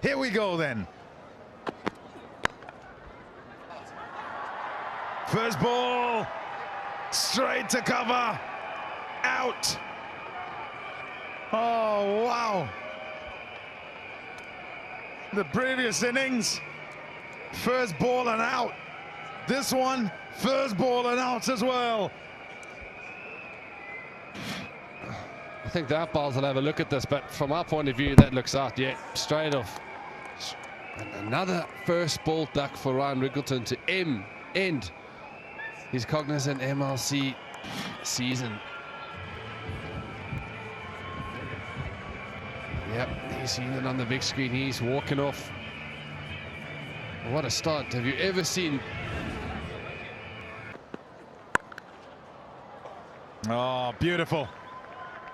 Here we go then. First ball, straight to cover, out. Oh, wow. The previous innings, first ball and out. This one, first ball and out as well. I think the umpires will have a look at this, but from our point of view, that looks out. Yeah, straight off. And another first ball duck for Ryan Riggleton to end his cognizant MLC season. Yep, he's seen it on the big screen. He's walking off. What a start. Have you ever seen? Oh, beautiful.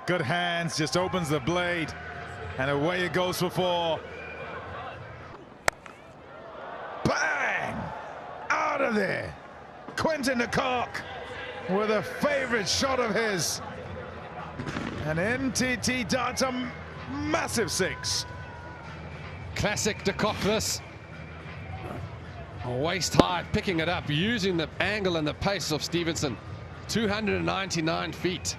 Good hands, just opens the blade. And away it goes for 4. Bang! Out of there. Quinton de Kock with a favorite shot of his. And NTT darts a massive 6. Classic de Kock this. Waist high, picking it up, using the angle and the pace of Stevenson. 299 feet.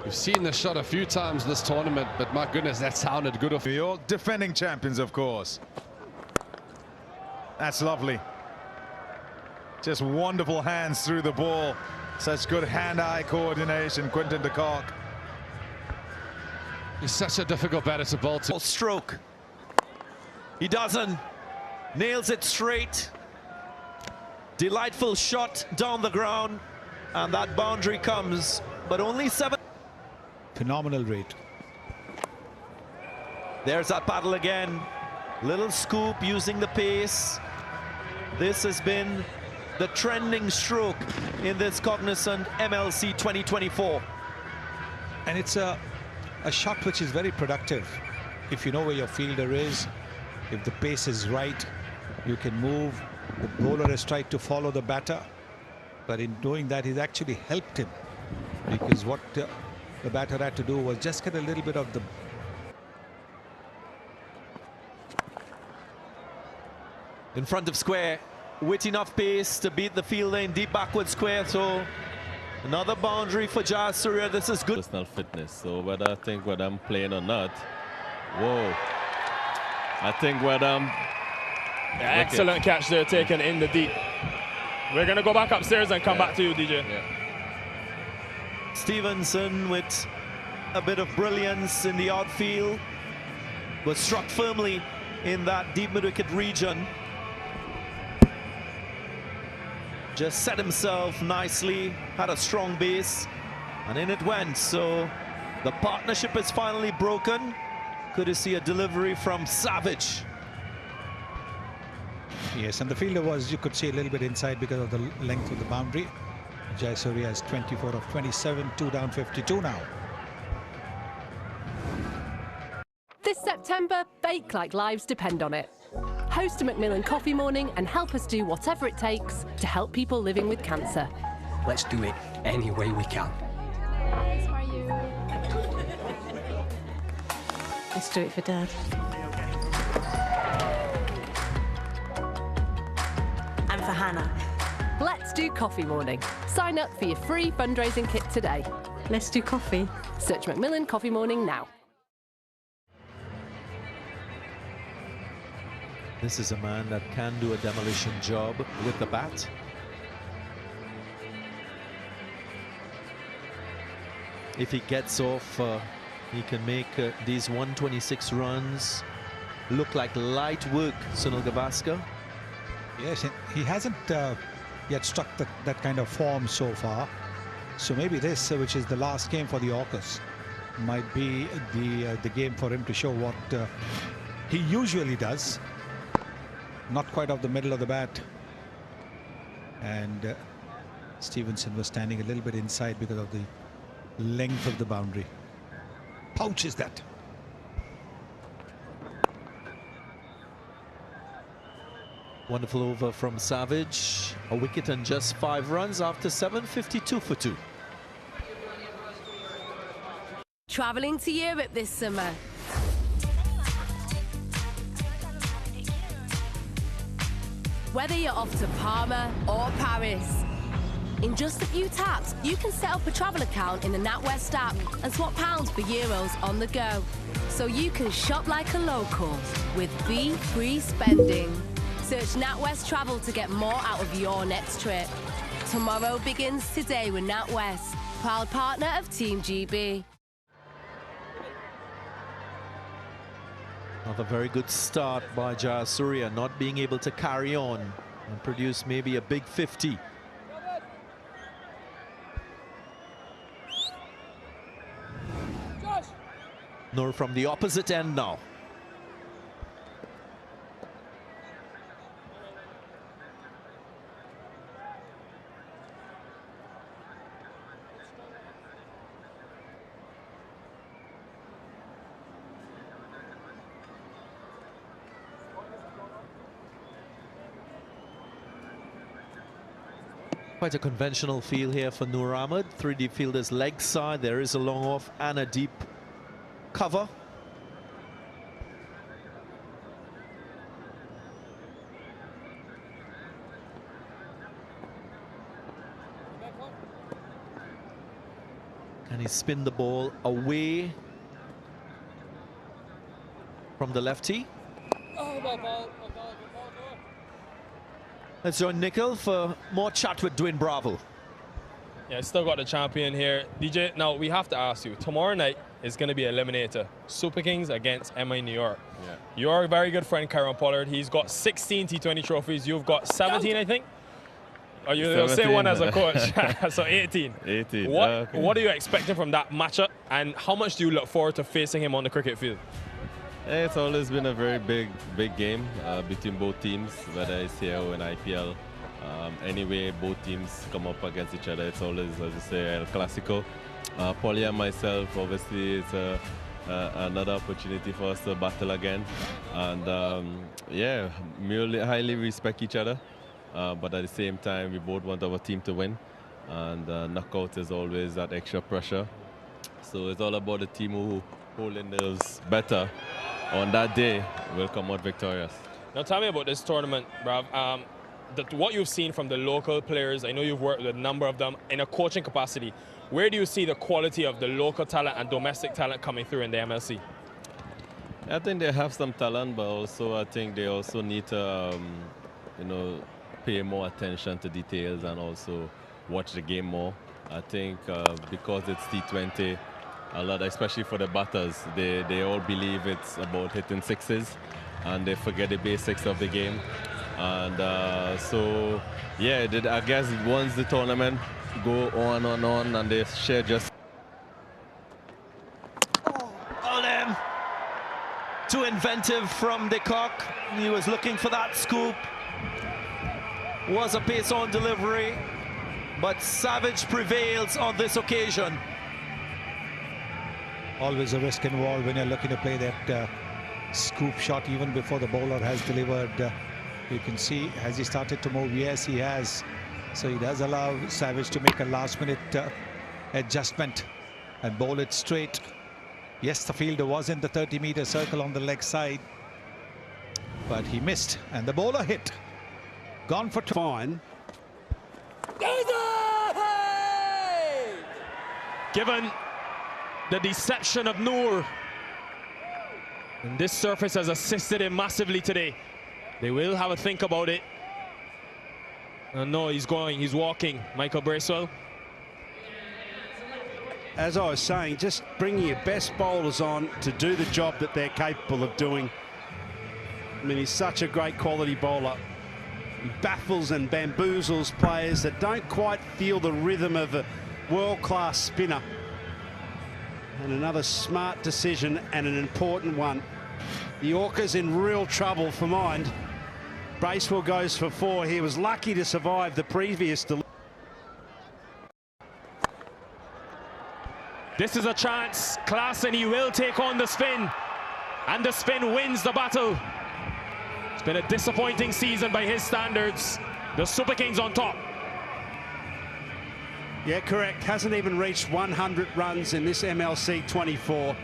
We've seen this shot a few times this tournament, but my goodness, that sounded good. New York defending champions, of course. That's lovely. Just wonderful hands through the ball. Such good hand-eye coordination, Quinton de Kock. He's such a difficult batter to bowl to. Stroke. He doesn't. Nails it straight. Delightful shot down the ground. And that boundary comes, but only 7. Phenomenal rate. There's that paddle again. Little scoop using the pace. This has been the trending stroke in this cognizant MLC 2024. And it's a shot which is very productive. If you know where your fielder is, if the pace is right, you can move. The bowler has tried to follow the batter, but in doing that, he's actually helped him, because what the batter had to do was just get a little bit of the in front of square, with enough pace to beat the fielder in deep backward square. So another boundary for Jayasuriya. This is good. Personal fitness. So whether I think whether I'm playing or not, whoa! I think whether I'm excellent catch there, taken in the deep. We're gonna go back upstairs and come back to you, DJ. Stevenson with a bit of brilliance in the outfield, was struck firmly in that deep mid-wicket region. Just set himself nicely, had a strong base, and in it went. So the partnership is finally broken. Courtesy a delivery from Savage. Yes, and the fielder was, you could see, a little bit inside because of the length of the boundary. Jayasuriya has 24 of 27, 2 down, 52 now. This September, bake like lives depend on it. Host a Macmillan Coffee Morning and help us do whatever it takes to help people living with cancer. Let's do it any way we can. Let's do it for Dad. And for Hannah. Let's do Coffee Morning. Sign up for your free fundraising kit today. Let's do coffee. Search Macmillan Coffee Morning now. This is a man that can do a demolition job with the bat. If he gets off, he can make these 126 runs look like light work, Sunil Gavaskar. Yes, he hasn't yet struck that kind of form so far. So maybe this, which is the last game for the Oreas, might be the game for him to show what he usually does. Not quite off the middle of the bat. And Stevenson was standing a little bit inside because of the length of the boundary. Pouches that. Wonderful over from Savage. A wicket and just 5 runs after 7, 52 for 2. Travelling to Europe this summer. Whether you're off to Parma or Paris, in just a few taps, you can set up a travel account in the NatWest app and swap pounds for euros on the go. So you can shop like a local with fee-free spending. Search NatWest Travel to get more out of your next trip. Tomorrow begins today with NatWest, proud partner of Team GB. Another very good start by Jayasuriya, not being able to carry on and produce maybe a big 50. Noor from the opposite end now. Quite a conventional field here for Noor Ahmed. 3 deep fielders leg side. There is a long off and a deep cover. Can he spin the ball away from the lefty? Let's join Nickel for more chat with Dwayne Bravo. Yeah, still got the champion here. DJ, now we have to ask you, tomorrow night is going to be eliminator. Super Kings against MI New York. Yeah. Your very good friend, Kieran Pollard, he's got 16 T20 trophies. You've got 17, I think? Or you'll say one as a coach. So 18. 18. What are you expecting from that matchup? And how much do you look forward to facing him on the cricket field? It's always been a very big game between both teams, whether it's here or in IPL. Anyway, both teams come up against each other. It's always, as you say, El Clasico. Polly and myself, obviously, it's another opportunity for us to battle again. And yeah, we highly respect each other. But at the same time, we both want our team to win. And knockout is always that extra pressure. So it's all about the team who hold their nerves better on that day will come out victorious. Now tell me about this tournament, Brav. What you've seen from the local players, I know you've worked with a number of them in a coaching capacity. Where do you see the quality of the local talent and domestic talent coming through in the MLC? I think they have some talent, but also I think they also need to, you know, pay more attention to details and also watch the game more. I think because it's T20, a lot, especially for the batters, they all believe it's about hitting sixes and they forget the basics of the game. And so, yeah, I guess once the tournament go on and they share just... Oh, too inventive from de Kock. He was looking for that scoop. Was a pace-on delivery, but Savage prevails on this occasion. Always a risk involved when you're looking to play that scoop shot even before the bowler has delivered. You can see, has he started to move? Yes, he has. So he does allow Savage to make a last-minute adjustment and bowl it straight. Yes, the fielder was in the 30-meter circle on the leg side, but he missed, and the bowler hit. Gone for fine. Given the deception of Noor, and this surface has assisted him massively today. They will have a think about it. No, he's walking. Michael Bracewell. As I was saying, just bringing your best bowlers on to do the job that they're capable of doing. I mean, he's such a great quality bowler. He baffles and bamboozles players that don't quite feel the rhythm of a world-class spinner. And another smart decision and an important one. The Orca's in real trouble for mind. Bracewell goes for 4. He was lucky to survive the previous delivery. This is a chance. Klaasen, he will take on the spin. And the spin wins the battle. It's been a disappointing season by his standards. The Super Kings on top. Yeah, correct. Hasn't even reached 100 runs in this MLC 24.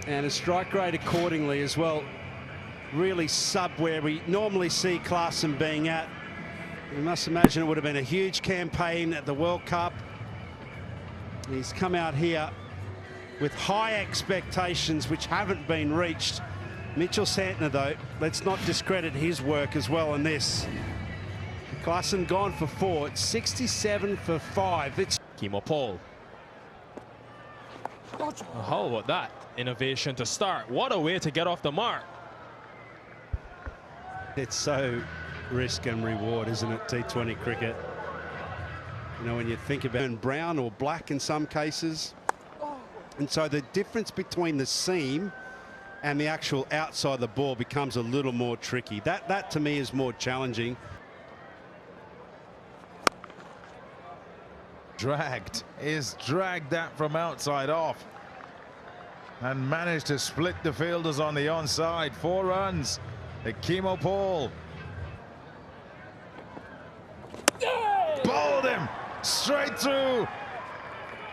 And a strike rate accordingly as well. really sub where we normally see Klaassen being at. You must imagine it would have been a huge campaign at the World Cup. He's come out here with high expectations which haven't been reached. Mitchell Santner, though, let's not discredit his work as well in this. Klaassen gone for 4. It's 67 for 5. It's Kimo Paul. How about that innovation to start? What a way to get off the mark. It's so risk and reward, isn't it, T20 cricket? You know, when you think about brown or black in some cases. And so the difference between the seam and the actual outside of the ball becomes a little more tricky. That to me is more challenging. Dragged that from outside off and managed to split the fielders on the onside. 4 runs. Kimo Paul bowled him straight through.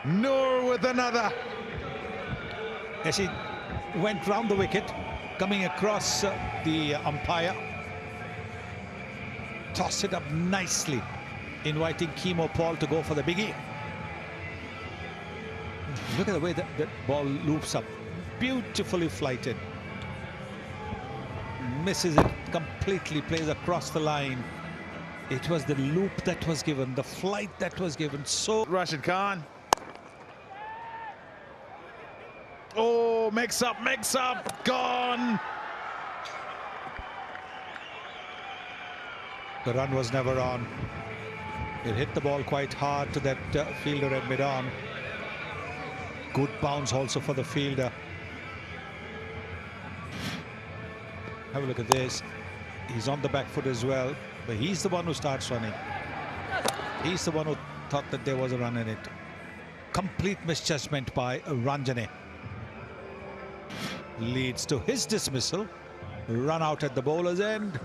Noor with another. As he went round the wicket, coming across the umpire, tossed it up nicely, inviting Kimo Paul to go for the biggie. Look at the way that ball loops up. Beautifully flighted. Misses it completely, plays across the line. It was the loop that was given, the flight that was given. So Rashid Khan. Oh, mix up, gone. the run was never on. It hit the ball quite hard to that fielder at mid-on. Good bounce also for the fielder. Have a look at this. He's on the back foot as well, but he's the one who starts running. He's the one who thought that there was a run in it. Complete misjudgment by Ranjane. Leads to his dismissal. Run out at the bowler's end.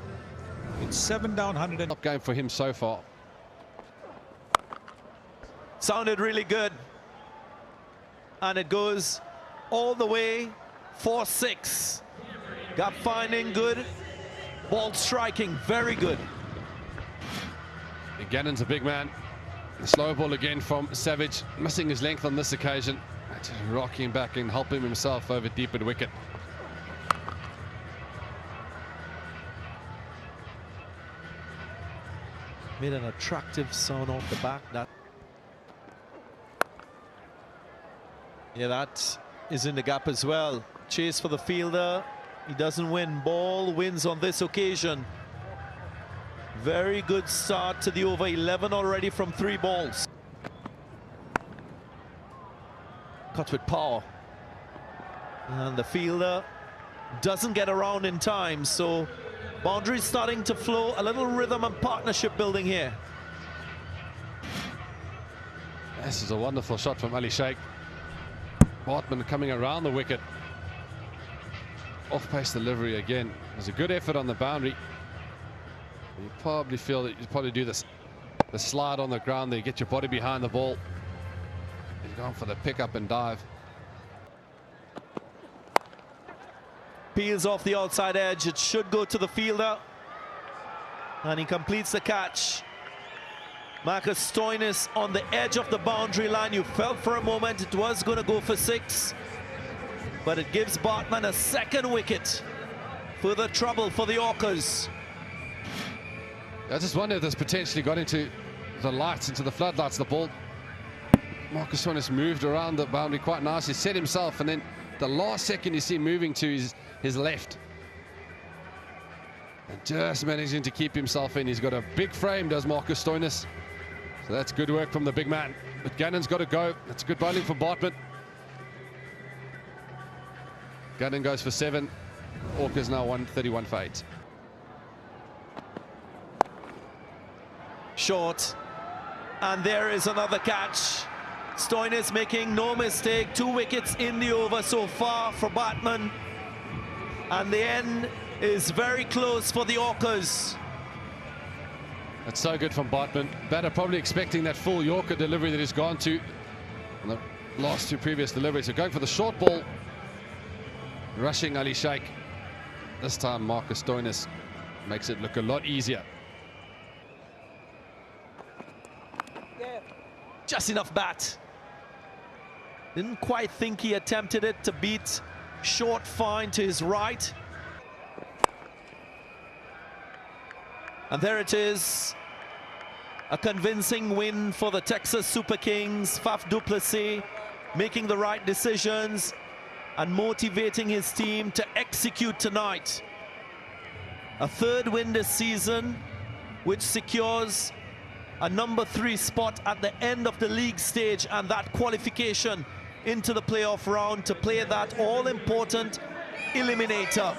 It's 7 down, 100. Top game for him so far. Sounded really good. And it goes all the way 4-6. Gap finding good. Ball striking very good. Gannon's a big man. The slow ball again from Savage, missing his length on this occasion. Just rocking back and helping himself over deep at wicket. Made an attractive sound off the back. That is in the gap as well. Chase for the fielder. He doesn't win. Ball wins on this occasion. Very good start to the over. 11 already from 3 balls. Cut with power. And the fielder doesn't get around in time, so boundaries starting to flow. A little rhythm and partnership building here. This is a wonderful shot from Ali Sheikh. Bartman coming around the wicket. Off-pace delivery again. It was a good effort on the boundary. You probably feel that you probably do this, the slide on the ground there, get your body behind the ball. He's gone for the pick up and dive. Peels off the outside edge. It should go to the fielder. And he completes the catch. Marcus Stoinis on the edge of the boundary line. You felt for a moment it was going to go for 6. But it gives Bartman a second wicket. Further trouble for the Orcas. I just wonder if this potentially got into the lights, into the floodlights. The ball, Marcus Stoinis moved around the boundary quite nicely, set himself, and then the last second you see moving to his left. And just managing to keep himself in. He's got a big frame, does Marcus Stoinis. So that's good work from the big man. But Gannon's got to go. That's good bowling for Bartman. Gannon goes for 7. Orcas now 131 for 8. Short. And there is another catch. Stoinis making no mistake. 2 wickets in the over so far for Bartman. And the end is very close for the Orcas. That's so good from Bartman. Batter probably expecting that full Yorker delivery that he's gone to on the last 2 previous deliveries. So going for the short ball. Rushing Ali Sheikh. this time Marcus Stoinis makes it look a lot easier. Just enough bat. Didn't quite think he attempted it to beat short fine to his right. And there it is. A convincing win for the Texas Super Kings. Faf du Plessis making the right decisions and motivating his team to execute tonight. A third win this season, which secures a #3 spot at the end of the league stage and that qualification into the playoff round to play that all-important eliminator.